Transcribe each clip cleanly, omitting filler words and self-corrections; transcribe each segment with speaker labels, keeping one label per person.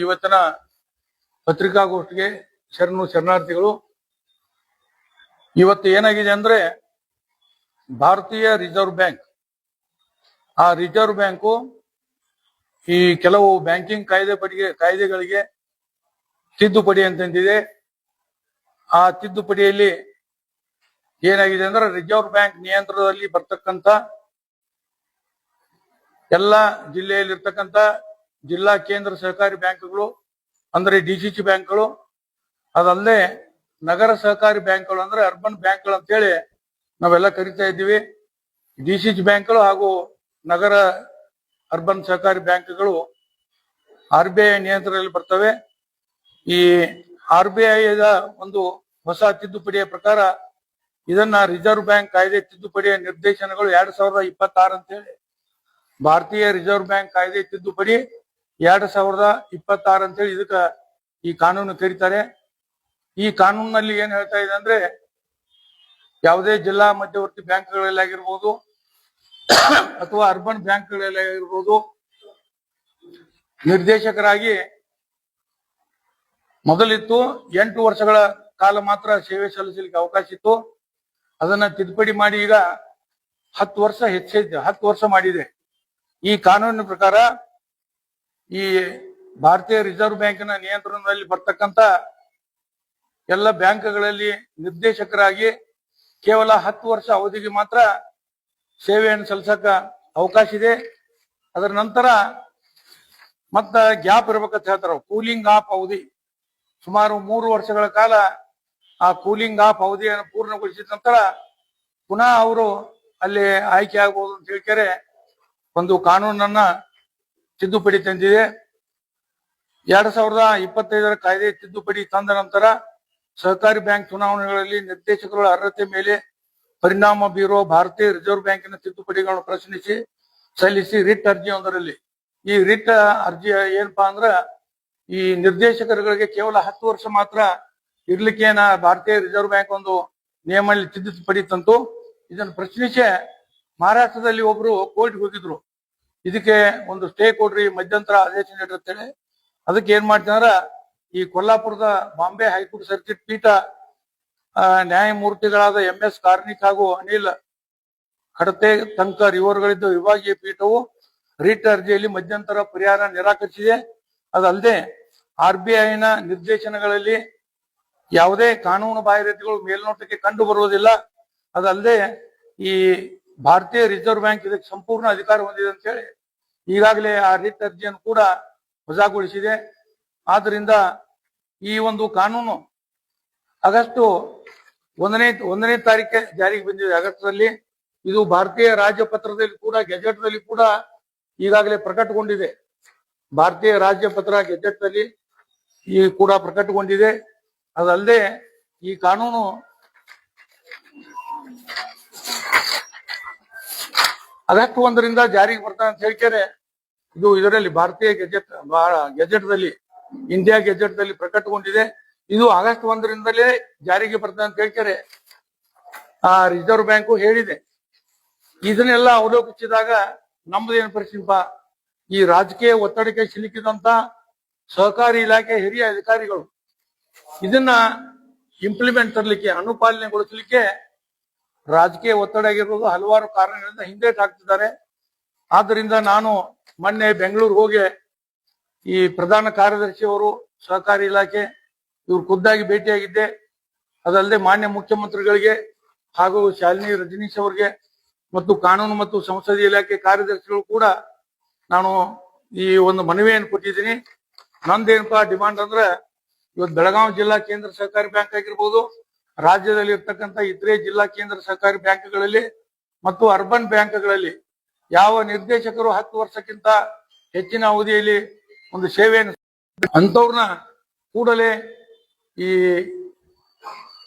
Speaker 1: ಇವತ್ತಿನ ಪತ್ರಿಕಾಗೋಷ್ಠಿಗೆ ಶರಣಾರ್ಥಿಗಳು. ಇವತ್ತು ಏನಾಗಿದೆ ಅಂದ್ರೆ ಭಾರತೀಯ ರಿಸರ್ವ್ ಬ್ಯಾಂಕ್, ಆ ರಿಸರ್ವ್ ಬ್ಯಾಂಕು ಈ ಕೆಲವು ಬ್ಯಾಂಕಿಂಗ್ ಕಾಯ್ದೆಗಳಿಗೆ ತಿದ್ದುಪಡಿ ಅಂತಂದಿದೆ. ಆ ತಿದ್ದುಪಡಿಯಲ್ಲಿ ಏನಾಗಿದೆ ಅಂದ್ರೆ ರಿಸರ್ವ್ ಬ್ಯಾಂಕ್ ನಿಯಂತ್ರಣದಲ್ಲಿ ಬರ್ತಕ್ಕಂಥ ಎಲ್ಲ ಜಿಲ್ಲೆಯಲ್ಲಿರ್ತಕ್ಕಂಥ ಜಿಲ್ಲಾ ಕೇಂದ್ರ ಸಹಕಾರಿ ಬ್ಯಾಂಕ್ಗಳು ಅಂದ್ರೆ ಡಿಸಿಸಿ ಬ್ಯಾಂಕ್ಗಳು, ಅದಲ್ಲದೆ ನಗರ ಸಹಕಾರಿ ಬ್ಯಾಂಕ್ಗಳು ಅಂದ್ರೆ ಅರ್ಬನ್ ಬ್ಯಾಂಕ್ಗಳು ಅಂತೇಳಿ ನಾವೆಲ್ಲ ಕರಿತಾ ಇದ್ದೀವಿ. ಡಿಸಿಸಿ ಬ್ಯಾಂಕ್ಗಳು ಹಾಗೂ ನಗರ ಅರ್ಬನ್ ಸಹಕಾರಿ ಬ್ಯಾಂಕ್ಗಳು RBI ನಿಯಂತ್ರಣದಲ್ಲಿ ಬರ್ತವೆ. ಈ RBI ಒಂದು ಹೊಸ ತಿದ್ದುಪಡಿಯ ಪ್ರಕಾರ ಇದನ್ನ ರಿಸರ್ವ್ ಬ್ಯಾಂಕ್ ಕಾಯ್ದೆ ತಿದ್ದುಪಡಿಯ ನಿರ್ದೇಶನಗಳು 2026 ಅಂತೇಳಿ ಭಾರತೀಯ ರಿಸರ್ವ್ ಬ್ಯಾಂಕ್ ಕಾಯ್ದೆ ತಿದ್ದುಪಡಿ 2026 ಅಂತೇಳಿ ಇದಕ್ಕ ಈ ಕಾನೂನು ಕರೀತಾರೆ. ಈ ಕಾನೂನಿನಲ್ಲಿ ಏನ್ ಹೇಳ್ತಾ ಇದೆ ಅಂದ್ರೆ ಯಾವುದೇ ಜಿಲ್ಲಾ ಮಧ್ಯವರ್ತಿ ಬ್ಯಾಂಕ್ಗಳಲ್ಲಿ ಆಗಿರ್ಬೋದು ಅಥವಾ ಅರ್ಬನ್ ಬ್ಯಾಂಕ್ಗಳಲ್ಲಿ ಆಗಿರ್ಬೋದು ನಿರ್ದೇಶಕರಾಗಿ ಮೊದಲಿತ್ತು 8 ವರ್ಷಗಳ ಕಾಲ ಮಾತ್ರ ಸೇವೆ ಸಲ್ಲಿಸಲಿಕ್ಕೆ ಅವಕಾಶ ಇತ್ತು. ಅದನ್ನ ತಿದ್ದುಪಡಿ ಮಾಡಿ ಈಗ 10 ವರ್ಷ ಹೆಚ್ಚಿದೆ, 10 ವರ್ಷ ಮಾಡಿದೆ. ಈ ಕಾನೂನಿನ ಪ್ರಕಾರ ಈ ಭಾರತೀಯ ರಿಸರ್ವ್ ಬ್ಯಾಂಕಿನ ನಿಯಂತ್ರಣದಲ್ಲಿ ಬರ್ತಕ್ಕಂಥ ಎಲ್ಲ ಬ್ಯಾಂಕ್ಗಳಲ್ಲಿ ನಿರ್ದೇಶಕರಾಗಿ ಕೇವಲ 10 ವರ್ಷ ಅವಧಿಗೆ ಮಾತ್ರ ಸೇವೆಯನ್ನು ಸಲ್ಲಿಸಕ ಅವಕಾಶ ಇದೆ. ಅದರ ನಂತರ ಮತ್ತ ಗ್ಯಾಪ್ ಇರ್ಬೇಕಂತ ಹೇಳ್ತಾರ, ಕೂಲಿಂಗ್ ಆಫ್ ಅವಧಿ. ಸುಮಾರು 3 ವರ್ಷಗಳ ಕಾಲ ಆ ಕೂಲಿಂಗ್ ಆಫ್ ಅವಧಿಯನ್ನು ಪೂರ್ಣಗೊಳಿಸಿದ ನಂತರ ಪುನಃ ಅವರು ಅಲ್ಲಿ ಆಯ್ಕೆ ಆಗ್ಬೋದು ಅಂತ ಹೇಳ್ತಾರೆ. ಒಂದು ಕಾನೂನನ್ನ ತಿದ್ದುಪಡಿ ತಂದಿದೆ. 2025 ಕಾಯ್ದೆ ತಿದ್ದುಪಡಿ ತಂದ ನಂತರ ಸಹಕಾರಿ ಬ್ಯಾಂಕ್ ಚುನಾವಣೆಗಳಲ್ಲಿ ನಿರ್ದೇಶಕರ ಅರ್ಹತೆ ಮೇಲೆ ಪರಿಣಾಮ ಬೀರುವ ಭಾರತೀಯ ರಿಸರ್ವ್ ಬ್ಯಾಂಕಿನ ತಿದ್ದುಪಡಿಗಳನ್ನು ಪ್ರಶ್ನಿಸಿ ಸಲ್ಲಿಸಿ ರಿಟ್ ಅರ್ಜಿಯೊಂದರಲ್ಲಿ, ಈ ರಿಟ್ ಅರ್ಜಿ ಏನಪ್ಪಾ ಅಂದ್ರ ಈ ನಿರ್ದೇಶಕರುಗಳಿಗೆ ಕೇವಲ 10 ವರ್ಷ ಮಾತ್ರ ಇರ್ಲಿಕ್ಕೆ ಭಾರತೀಯ ರಿಸರ್ವ್ ಬ್ಯಾಂಕ್ ಒಂದು ನಿಯಮದಲ್ಲಿ ತಿದ್ದುಪಡಿ ತಂತು. ಇದನ್ನು ಪ್ರಶ್ನಿಸಿ ಮಹಾರಾಷ್ಟ್ರದಲ್ಲಿ ಒಬ್ರು ಕೋರ್ಟ್ಗೆ ಹೋಗಿದ್ರು. ಇದಕ್ಕೆ ಒಂದು ಸ್ಟೇ ಕೊಡ್ರಿ, ಮಧ್ಯಂತರ ಆದೇಶ ನೀಡಿರ್ತೇನೆ. ಅದಕ್ಕೆ ಏನ್ ಮಾಡ್ತಾರ, ಈ ಕೊಲ್ಲಾಪುರದ ಬಾಂಬೆ ಹೈಕೋರ್ಟ್ ಸರ್ಕಿಟ್ ಪೀಠ ನ್ಯಾಯಮೂರ್ತಿಗಳಾದ MS ಕಾರ್ನಿಕ್ ಹಾಗೂ ಅನಿಲ್ ಖಡತೆ ತಂಕರ್ ಇವರುಗಳಿದ್ದ ವಿಭಾಗೀಯ ಪೀಠವು ರಿಟ್ ಅರ್ಜಿಯಲ್ಲಿ ಮಧ್ಯಂತರ ಪರಿಹಾರ ನಿರಾಕರಿಸಿದೆ. ಅದಲ್ಲದೆ RBIನ ನಿರ್ದೇಶನಗಳಲ್ಲಿ ಯಾವುದೇ ಕಾನೂನು ಬಾಹಿರತೆಗಳು ಮೇಲ್ನೋಟಕ್ಕೆ ಕಂಡು ಬರುವುದಿಲ್ಲ. ಅದಲ್ಲದೆ ಈ ಭಾರತೀಯ ರಿಸರ್ವ್ ಬ್ಯಾಂಕ್ ಇದಕ್ಕೆ ಸಂಪೂರ್ಣ ಅಧಿಕಾರ ಹೊಂದಿದೆ ಅಂತ ಹೇಳಿ ಈಗಾಗಲೇ ಆ ರಿಟ್ ಅರ್ಜಿಯನ್ನು ಕೂಡ ವಜಾಗೊಳಿಸಿದೆ. ಆದ್ರಿಂದ ಈ ಒಂದು ಕಾನೂನು ಆಗಸ್ಟ್ 1ನೇ ತಾರೀಕೆ ಜಾರಿಗೆ ಬಂದಿದೆ. ಆಗಸ್ಟ್ನಲ್ಲಿ ಇದು ಭಾರತೀಯ ರಾಜ್ಯಪತ್ರದಲ್ಲಿ ಕೂಡ ಗೆಜೆಟ್ನಲ್ಲಿ ಕೂಡ ಈಗಾಗಲೇ ಪ್ರಕಟಗೊಂಡಿದೆ. ಭಾರತೀಯ ರಾಜ್ಯಪತ್ರ ಗೆಜೆಟ್ನಲ್ಲಿ ಈ ಕೂಡ ಪ್ರಕಟಗೊಂಡಿದೆ. ಅದಲ್ಲದೆ ಈ ಕಾನೂನು ಆಗಸ್ಟ್ 1ರಿಂದ ಜಾರಿಗೆ ಬರ್ತಾ ಅಂತ ಹೇಳ್ತಾರೆ. ಇದು ಇದರಲ್ಲಿ ಭಾರತೀಯ ಗೆಜೆಟ್ದಲ್ಲಿ ಇಂಡಿಯಾ ಗೆಜೆಟ್ದಲ್ಲಿ ಪ್ರಕಟಗೊಂಡಿದೆ. ಇದು ಆಗಸ್ಟ್ 1ರಿಂದಲೇ ಜಾರಿಗೆ ಬರ್ತಾ ಅಂತ ಹೇಳ್ತಾರೆ ಆ ರಿಸರ್ವ್ ಬ್ಯಾಂಕು ಹೇಳಿದೆ. ಇದನ್ನೆಲ್ಲ ಅವಲೋಕಿಸಿದಾಗ ನಮ್ದೇನು ಪರಿಸ್ಥಿತಿಪ್ಪ, ಈ ರಾಜಕೀಯ ಒತ್ತಡಕ್ಕೆ ಸಿಲುಕಿದಂತ ಸಹಕಾರಿ ಇಲಾಖೆ ಹಿರಿಯ ಅಧಿಕಾರಿಗಳು ಇದನ್ನ ಇಂಪ್ಲಿಮೆಂಟ್ ತರಲಿಕ್ಕೆ, ಅನುಪಾಲನೆಗೊಳಿಸಲಿಕ್ಕೆ ರಾಜಕೀಯ ಒತ್ತಡ ಆಗಿರ್ಬೋದು ಹಲವಾರು ಕಾರಣಗಳಿಂದ ಹಿಂದೇಟ್ ಹಾಕ್ತಿದ್ದಾರೆ. ಆದ್ದರಿಂದ ನಾನು ಮೊನ್ನೆ ಬೆಂಗಳೂರು ಹೋಗಿ ಈ ಪ್ರಧಾನ ಕಾರ್ಯದರ್ಶಿ ಅವರು ಸಹಕಾರಿ ಇಲಾಖೆ ಇವ್ರು ಖುದ್ದಾಗಿ ಭೇಟಿಯಾಗಿದ್ದೆ. ಅದಲ್ಲದೆ ಮಾನ್ಯ ಮುಖ್ಯಮಂತ್ರಿಗಳಿಗೆ ಹಾಗೂ ಶಾಲಿನಿ ರಜನೀಶ್ ಅವರಿಗೆ ಮತ್ತು ಕಾನೂನು ಮತ್ತು ಸಂಸದೀಯ ಇಲಾಖೆ ಕಾರ್ಯದರ್ಶಿಗಳು ಕೂಡ ನಾನು ಈ ಒಂದು ಮನವಿಯನ್ನು ಕೊಟ್ಟಿದ್ದೀನಿ. ನಂದೇನಪ್ಪಾ ಡಿಮಾಂಡ್ ಅಂದ್ರೆ ಇವತ್ತು ಬೆಳಗಾವಿ ಜಿಲ್ಲಾ ಕೇಂದ್ರ ಸಹಕಾರಿ ಬ್ಯಾಂಕ್ ಆಗಿರ್ಬೋದು, ರಾಜ್ಯದಲ್ಲಿ ಇರ್ತಕ್ಕಂಥ ಇತರೆ ಜಿಲ್ಲಾ ಕೇಂದ್ರ ಸಹಕಾರಿ ಬ್ಯಾಂಕ್ಗಳಲ್ಲಿ ಮತ್ತು ಅರ್ಬನ್ ಬ್ಯಾಂಕ್ಗಳಲ್ಲಿ ಯಾವ ನಿರ್ದೇಶಕರು 10 ವರ್ಷಕ್ಕಿಂತ ಹೆಚ್ಚಿನ ಅವಧಿಯಲ್ಲಿ ಒಂದು ಸೇವೆಯನ್ನು ಅಂತವ್ರನ್ನ ಕೂಡಲೇ ಈ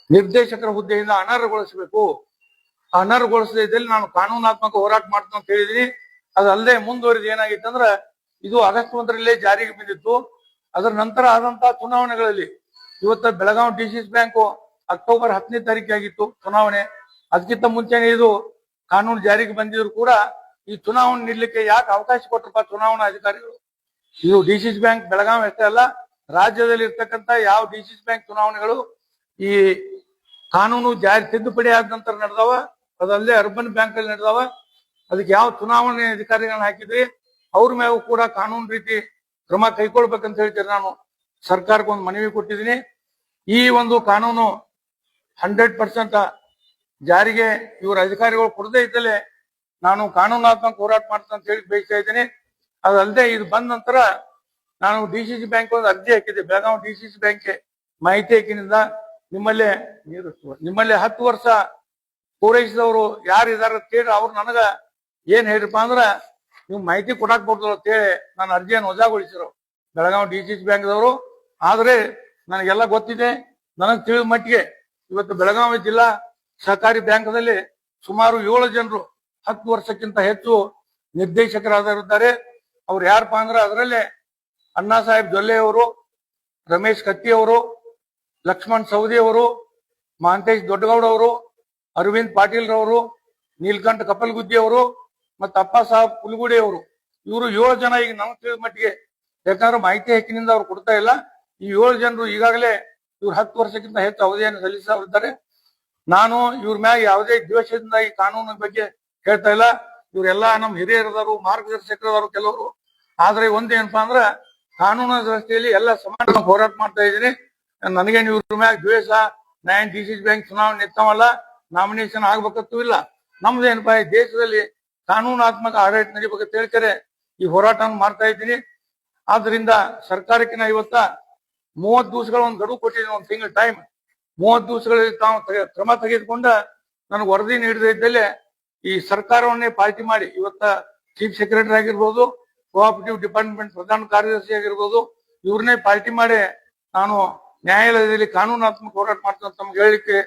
Speaker 1: ನಿರ್ದೇಶಕರ ಹುದ್ದೆಯಿಂದ ಅನರ್ಹಗೊಳಿಸಬೇಕು. ಅನರ್ಹಗೊಳಿಸದೇ ಇದ್ದಲ್ಲಿ ನಾನು ಕಾನೂನಾತ್ಮಕ ಹೋರಾಟ ಮಾಡ್ತೀನಿ ಅಂತ ಹೇಳಿದೀನಿ. ಅದಲ್ಲದೆ ಮುಂದುವರಿದು ಏನಾಗಿತ್ತಂದ್ರ ಇದು ಆಗಸ್ಟ್ 1ರಲ್ಲೇ ಜಾರಿಗೆ ಬಂದಿತ್ತು. ಅದರ ನಂತರ ಆದಂತಹ ಚುನಾವಣೆಗಳಲ್ಲಿ ಇವತ್ತ ಬೆಳಗಾವಿ ಡಿಸಿಸಿ ಬ್ಯಾಂಕು ಅಕ್ಟೋಬರ್ 10ನೇ ತಾರೀಕು ಆಗಿತ್ತು ಚುನಾವಣೆ. ಅದಕ್ಕಿಂತ ಮುಂಚೆನೆ ಇದು ಕಾನೂನು ಜಾರಿಗೆ ಬಂದಿದ್ರು ಕೂಡ ಈ ಚುನಾವಣೆ ನಿಲ್ಲಕ್ಕೆ ಯಾಕೆ ಅವಕಾಶ ಕೊಟ್ಟರಪ್ಪ ಚುನಾವಣಾ ಅಧಿಕಾರಿಗಳು? ಇದು ಡಿಸಿಸಿ ಬ್ಯಾಂಕ್ ಬೆಳಗಾವಿ ಅಷ್ಟೇ ಅಲ್ಲ, ರಾಜ್ಯದಲ್ಲಿ ಇರ್ತಕ್ಕಂಥ ಯಾವ ಡಿಸಿಸಿ ಬ್ಯಾಂಕ್ ಚುನಾವಣೆಗಳು ಈ ಕಾನೂನು ಜಾರಿ ತಿದ್ದುಪಡಿ ಆದ ನಂತರ ನಡೆದವ, ಅದಲ್ಲದೆ ಅರ್ಬನ್ ಬ್ಯಾಂಕ್ ಅಲ್ಲಿ ನಡೆದವ, ಅದಕ್ಕೆ ಯಾವ ಚುನಾವಣೆ ಅಧಿಕಾರಿಗಳನ್ನ ಹಾಕಿದ್ರಿ ಅವ್ರ ಮೇಲೂ ಕೂಡ ಕಾನೂನು ರೀತಿ ಕ್ರಮ ಕೈಗೊಳ್ಬೇಕಂತ ಹೇಳ್ತಾರೆ. ನಾನು ಸರ್ಕಾರಕ್ಕೆ ಒಂದು ಮನವಿ ಕೊಟ್ಟಿದ್ದೀನಿ. ಈ ಒಂದು ಕಾನೂನು 100% ಜಾರಿಗೆ ಇವ್ರ ಅಧಿಕಾರಿಗಳು ಕೊಡದೇ ಇದ್ದಲೇ ನಾನು ಕಾನೂನಾತ್ಮಕ ಹೋರಾಟ ಮಾಡ್ತೇನೆ ಅಂತ ಹೇಳಿ ಬಯಸ್ತಾ ಇದ್ದೀನಿ. ಅದಲ್ಲದೆ ಇದು ಬಂದ ನಂತರ ನಾನು ಡಿಸಿಸಿ ಬ್ಯಾಂಕ್ ಒಂದು ಅರ್ಜಿ ಹಾಕಿದ್ದೆ, ಬೆಳಗಾವಿ ಡಿಸಿಸಿ ಬ್ಯಾಂಕ್ಗೆ ಮಾಹಿತಿ ಹಾಕಿನಿಂದ ನಿಮ್ಮಲ್ಲಿ 10 ವರ್ಷ ಪೂರೈಸಿದವರು ಯಾರು ಇದಾರ ಕೇಳಿ ಅವ್ರು ನನಗ ಏನ್ ಹೇಳಿರಪ್ಪ ಅಂದ್ರ ನೀವು ಮಾಹಿತಿ ಕೊಡಾಕ್ ಬರ್ತಲ್ಲ ಅಂತೇಳಿ ನಾನು ಅರ್ಜಿಯನ್ನು ವಜಾಗೊಳಿಸಿರು ಬೆಳಗಾವಿ ಡಿಸಿಸಿ ಬ್ಯಾಂಕ್ದವರು. ಆದ್ರೆ ನನಗೆಲ್ಲ ಗೊತ್ತಿದೆ, ನನಗೆ ತಿಳಿದ ಮಟ್ಟಿಗೆ ಇವತ್ತು ಬೆಳಗಾವಿ ಜಿಲ್ಲಾ ಸಹಕಾರಿ ಬ್ಯಾಂಕ್ದಲ್ಲಿ ಸುಮಾರು 7 ಜನರು 10 ವರ್ಷಕ್ಕಿಂತ ಹೆಚ್ಚು ನಿರ್ದೇಶಕರಾಗಿದ್ದಾರೆ. ಅವ್ರು ಯಾರಪ್ಪ ಅಂದ್ರೆ ಅದರಲ್ಲೇ ಅಣ್ಣಾ ಸಾಹೇಬ್ ಜೊಲ್ಲೆ ಅವರು, ರಮೇಶ್ ಕತ್ತಿ ಅವರು, ಲಕ್ಷ್ಮಣ್ ಸವದಿ ಅವರು, ಮಹಾಂತೇಶ್ ದೊಡ್ಡಗೌಡ ಅವರು, ಅರವಿಂದ್ ಪಾಟೀಲ್ ರವರು, ನೀಲ್ಕಂಠ ಕಪಲ್ಗುದ್ದಿ ಅವರು ಮತ್ತು ಅಪ್ಪ ಸಾಹೇಬ್ ಕುಲಗುಡಿ ಅವರು. ಇವರು 7 ಜನ ಈಗ ನಮ್ಗೆ ತಿಳಿದ ಮಟ್ಟಿಗೆ, ಯಾಕಂದ್ರೆ ಮಾಹಿತಿ ಹಕ್ಕಿನಿಂದ ಅವ್ರು ಕೊಡ್ತಾ ಇಲ್ಲ. ಈ 7 ಜನರು ಈಗಾಗಲೇ ಇವ್ರು 10 ವರ್ಷಕ್ಕಿಂತ ಹೆಚ್ಚು ಅವಧಿಯನ್ನು ಸಲ್ಲಿಸಿದ್ದಾರೆ. ನಾನು ಇವ್ರ ಮ್ಯಾಗ ಯಾವುದೇ ದ್ವೇಷದಿಂದ ಈ ಕಾನೂನಿನ ಬಗ್ಗೆ ಹೇಳ್ತಾ ಇಲ್ಲ. ಇವರೆಲ್ಲ ನಮ್ಮ ಹಿರಿಯರದಾರು, ಮಾರ್ಗದರ್ಶಕರದಾರು ಕೆಲವರು. ಆದ್ರೆ ಒಂದೇನಪ್ಪಾ ಅಂದ್ರ ಕಾನೂನಿನ ದೃಷ್ಟಿಯಲ್ಲಿ ಎಲ್ಲ ಸಮಾನ ಹೋರಾಟ ಮಾಡ್ತಾ ಇದ್ದೀನಿ. ನನಗೇನು ಇವ್ರ ಮ್ಯಾಗ ದ್ವೇಷ, ನಾನು ಡಿಸಿಸಿ ಬ್ಯಾಂಕ್ ಚುನಾವಣೆ ನಿಂತವಲ್ಲ, ನಾಮಿನೇಷನ್ ಆಗ್ಬೇಕಂತೂ ಇಲ್ಲ. ನಮ್ದೇನಪ್ಪಾ ಈ ದೇಶದಲ್ಲಿ ಕಾನೂನಾತ್ಮಕ ಆಡಳಿತ ನಡಿಬೇಕಂತ ಹೇಳ್ತಾರೆ ಈ ಹೋರಾಟ ಮಾಡ್ತಾ ಇದ್ದೀನಿ. ಆದ್ರಿಂದ ಸರ್ಕಾರಕ್ಕೆ ನಾ ಇವತ್ತ 30 ದಿವಸಗಳ ಒಂದು ಗಡುವು ಕೊಟ್ಟಿದ್ದೀನಿ, ಒಂದು ತಿಂಗಳ ಟೈಮ್. 30 ದಿವಸಗಳಲ್ಲಿ ತಾವು ಕ್ರಮ ತೆಗೆದುಕೊಂಡ ನನಗೆ ವರದಿ ನೀಡದೇ ಇದ್ದಲ್ಲಿ ಈ ಸರ್ಕಾರವನ್ನೇ ಪಾರ್ಟಿ ಮಾಡಿ, ಇವತ್ತ ಚೀಫ್ ಸೆಕ್ರೆಟರಿ ಆಗಿರ್ಬೋದು, ಕೋಆಪರೇಟಿವ್ ಡಿಪಾರ್ಟ್ಮೆಂಟ್ ಪ್ರಧಾನ ಕಾರ್ಯದರ್ಶಿ ಆಗಿರ್ಬೋದು, ಇವ್ರನ್ನೇ ಪಾರ್ಟಿ ಮಾಡಿ ನಾನು ನ್ಯಾಯಾಲಯದಲ್ಲಿ ಕಾನೂನಾತ್ಮಕ ಹೋರಾಟ ಮಾಡ್ತೇನೆ ತಮ್ಗೆ ಹೇಳಿಕ್ಕೆ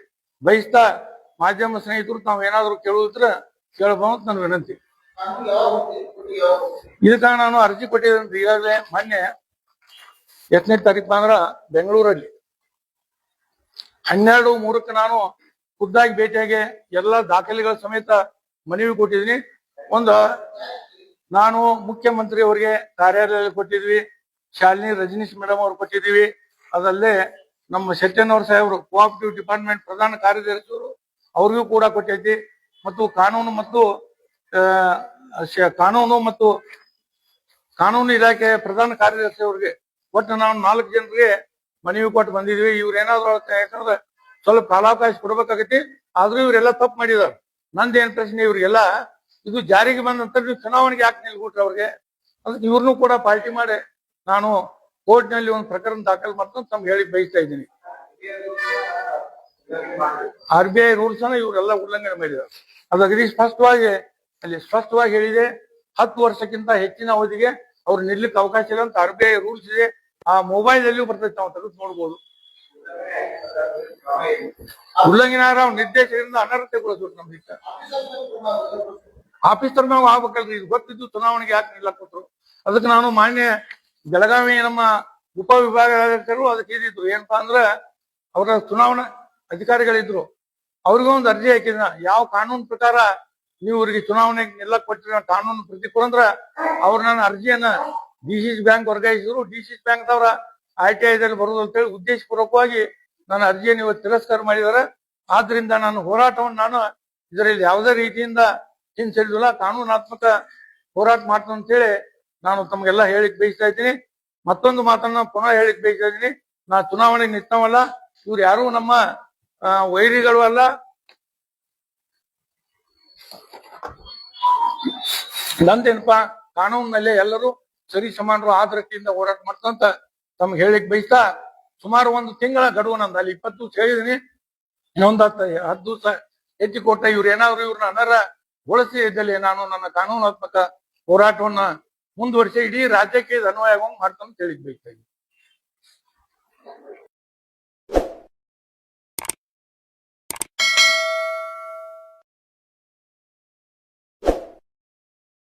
Speaker 1: ಬಯಸ್ತಾ, ಮಾಧ್ಯಮ ಸ್ನೇಹಿತರು ತಾವು ಏನಾದ್ರು ಕೇಳುವುದ್ರ ಕೇಳಬಹುದು ನನ್ನ ವಿನಂತಿ. ಇದಕ್ಕ ನಾನು ಅರ್ಜಿ ಕೊಟ್ಟಿದ್ದೆ ಈಗಾಗಲೇ. ಮೊನ್ನೆ 8ನೇ ತಾರೀಕು ಅಂದ್ರ ಬೆಂಗಳೂರಲ್ಲಿ 12/3 ನಾನು ಖುದ್ದಾಗಿ ಭೇಟಿಯಾಗಿ ಎಲ್ಲ ದಾಖಲೆಗಳ ಸಮೇತ ಮನವಿ ಕೊಟ್ಟಿದ್ದೀನಿ. ಒಂದು ನಾನು ಮುಖ್ಯಮಂತ್ರಿ ಅವರಿಗೆ ಕಾರ್ಯಾಲಯ ಕೊಟ್ಟಿದ್ವಿ, ಶಾಲಿನಿ ರಜನೀಶ್ ಮೇಡಮ್ ಅವ್ರು ಕೊಟ್ಟಿದ್ದೀವಿ, ಅದಲ್ಲದೆ ನಮ್ಮ ಶೆಟ್ಟೆನವ್ರ ಸಾಹೇಬರು ಕೋಆಪರೇಟಿವ್ ಡಿಪಾರ್ಟ್ಮೆಂಟ್ ಪ್ರಧಾನ ಕಾರ್ಯದರ್ಶಿಯವರು ಅವ್ರಿಗೂ ಕೂಡ ಕೊಟ್ಟೈತಿ, ಮತ್ತು ಕಾನೂನು ಇಲಾಖೆ ಪ್ರಧಾನ ಕಾರ್ಯದರ್ಶಿ ಅವ್ರಿಗೆ ಒಟ್ಟು ನಾವು 4 ಜನರಿಗೆ ಮನವಿ ಕೊಟ್ಟು ಬಂದಿದ್ವಿ. ಇವ್ರೇನಾದ್ರು ಯಾಕಂದ್ರೆ ಸ್ವಲ್ಪ ಕಾಲಾವಕಾಶ ಕೊಡ್ಬೇಕಾಗೈತಿ, ಆದ್ರೂ ಇವರೆಲ್ಲ ತಪ್ಪು ಮಾಡಿದಾರೆ. ನಂದೇನ್ ಪ್ರಶ್ನೆ, ಇವ್ರಿಗೆಲ್ಲ ಇದು ಜಾರಿಗೆ ಬಂದ ನಂತರ ನೀವು ಚುನಾವಣೆಗೆ ಯಾಕೆ ನಿಲ್ಬಿಟ್ರೆ ಅವ್ರಿಗೆ? ಅದಕ್ಕೆ ಇವ್ರನ್ನೂ ಕೂಡ ಪಾರ್ಟಿ ಮಾಡಿ ನಾನು ಕೋರ್ಟ್ ನಲ್ಲಿ ಒಂದು ಪ್ರಕರಣ ದಾಖಲು ಮಾಡ್ಕೊಂಡು ತಮ್ಗೆ ಹೇಳಿ ಬಯಸ್ತಾ ಇದ್ದೀನಿ. RBI ರೂಲ್ಸ್ ಅನ್ನ ಇವರೆಲ್ಲ ಉಲ್ಲಂಘನೆ ಮಾಡಿದ್ದಾರೆ. ಅದು ಅಗದಿ ಸ್ಪಷ್ಟವಾಗಿ ಹೇಳಿದೆ, 10 ವರ್ಷಕ್ಕಿಂತ ಹೆಚ್ಚಿನ ಅವಧಿಗೆ ಅವ್ರು ನಿಲ್ಲಕ್ಕೆ ಅವಕಾಶ ಇಲ್ಲ ಅಂತ RBI ರೂಲ್ಸ್ ಇದೆ. ಆ ಮೊಬೈಲ್ ಅಲ್ಲಿಯೂ ಬರ್ತೈತೆ, ನಾವು ತೆಗೆದು ನೋಡ್ಬೋದು. ಉಲ್ಲಂಘನೆ ಅವ್ರ ನಿರ್ದೇಶಕರಿಂದ ಅನರ್ಹತೆಗೊಳಿಸ್ಬೇಕು. ನಮ್ಗೆ ಆಫೀಸರ್ ಮ್ಯಾಗ ಆಗ್ಬೇಕಲ್ರಿ, ಇದು ಗೊತ್ತಿದ್ದು ಚುನಾವಣೆಗೆ ಯಾಕೆ ನಿಲ್ಲಕ್ ಕೊಟ್ರು? ಅದಕ್ಕೆ ನಾನು ಮಾನ್ಯ ಬೆಳಗಾವಿ ನಮ್ಮ ಉಪವಿಭಾಗಾಧ್ಯಕ್ಷರು ಅದಕ್ಕೆ ಇದಿದ್ರು, ಏನಪ್ಪಾ ಅಂದ್ರ ಅವರ ಚುನಾವಣಾ ಅಧಿಕಾರಿಗಳಿದ್ರು, ಅವ್ರಿಗೂ ಒಂದು ಅರ್ಜಿ ಹಾಕಿದ, ಯಾವ ಕಾನೂನು ಪ್ರಕಾರ ನೀವು ಇವ್ರಿಗೆ ಚುನಾವಣೆಗೆ ನಿಲ್ಲಕ್ ಕೊಟ್ಟಿರೋ ಕಾನೂನು ಪ್ರತಿಕೂಲ ಅಂದ್ರ ಅವ್ರ ನನ್ನ ಅರ್ಜಿಯನ್ನ ಡಿಸಿಸಿ ಬ್ಯಾಂಕ್ ವರ್ಗಾಯಿಸಿದ್ರು. ಡಿಸಿಸಿ ಬ್ಯಾಂಕ್ ದವರ ITI ದಲ್ಲಿ ಬರುದು ಅಂತ ಹೇಳಿ ಉದ್ದೇಶಪೂರ್ವಕವಾಗಿ ನನ್ನ ಅರ್ಜಿಯನ್ನು ಇವತ್ತು ತಿರಸ್ಕಾರ ಮಾಡಿದ್ದಾರೆ. ಆದ್ರಿಂದ ನಾನು ಹೋರಾಟವನ್ನು ನಾನು ಇದರಲ್ಲಿ ಯಾವುದೇ ರೀತಿಯಿಂದ ಹಿಂಸರಿದಿಲ್ಲ, ಕಾನೂನಾತ್ಮಕ ಹೋರಾಟ ಮಾಡ್ತೇನೆ ಅಂತ ಹೇಳಿ ನಾನು ತಮ್ಗೆಲ್ಲ ಹೇಳಿಕ್ ಬಯಸ್ತಾ ಇದ್ದೀನಿ. ಮತ್ತೊಂದು ಮಾತನ್ನ ಪುನಃ ಹೇಳಿಕ್ ಬಯಸ್ತಾ ಇದ್ದೀನಿ, ನಾ ಚುನಾವಣೆಗೆ ನಿಂತವಲ್ಲ, ಇವ್ರು ಯಾರು ನಮ್ಮ ವೈರಿಗಳು ಅಲ್ಲ. ನಂದೇನಪ್ಪಾ, ಕಾನೂನಿನಲ್ಲೇ ಎಲ್ಲರೂ ಸರಿ ಸಮಾನರು ಆದ್ರತೆಯಿಂದ ಹೋರಾಟ ಮಾಡ್ತಂತ ತಮ್ಗೆ ಹೇಳಿಕ್ ಬಯಸ್ತಾ, ಸುಮಾರು 1 ತಿಂಗಳ ಗಡುವು ನಂದು, ಅಲ್ಲಿ 20 ದಿವಸ ಹೇಳಿದೀನಿ, ಇನ್ನೊಂದು 10 ದಿವಸ ಹೆಚ್ಚು ಕೊಟ್ಟ. ಇವ್ರು ಏನಾದ್ರು ಇವ್ರನ್ನ ಅನರ್ಹಗೊಳಿಸಿ ಇದ್ದಲ್ಲಿ ನಾನು ನನ್ನ ಕಾನೂನಾತ್ಮಕ ಹೋರಾಟವನ್ನ ಮುಂದುವರಿಸಿ ಇಡೀ ರಾಜ್ಯಕ್ಕೆ ಇದು ಅನ್ವಯ ಮಾಡ್ತಾನೆ ಹೇಳಿಕ್ ಬಯಸ್ತಾ ಇದ್ದೀನಿ.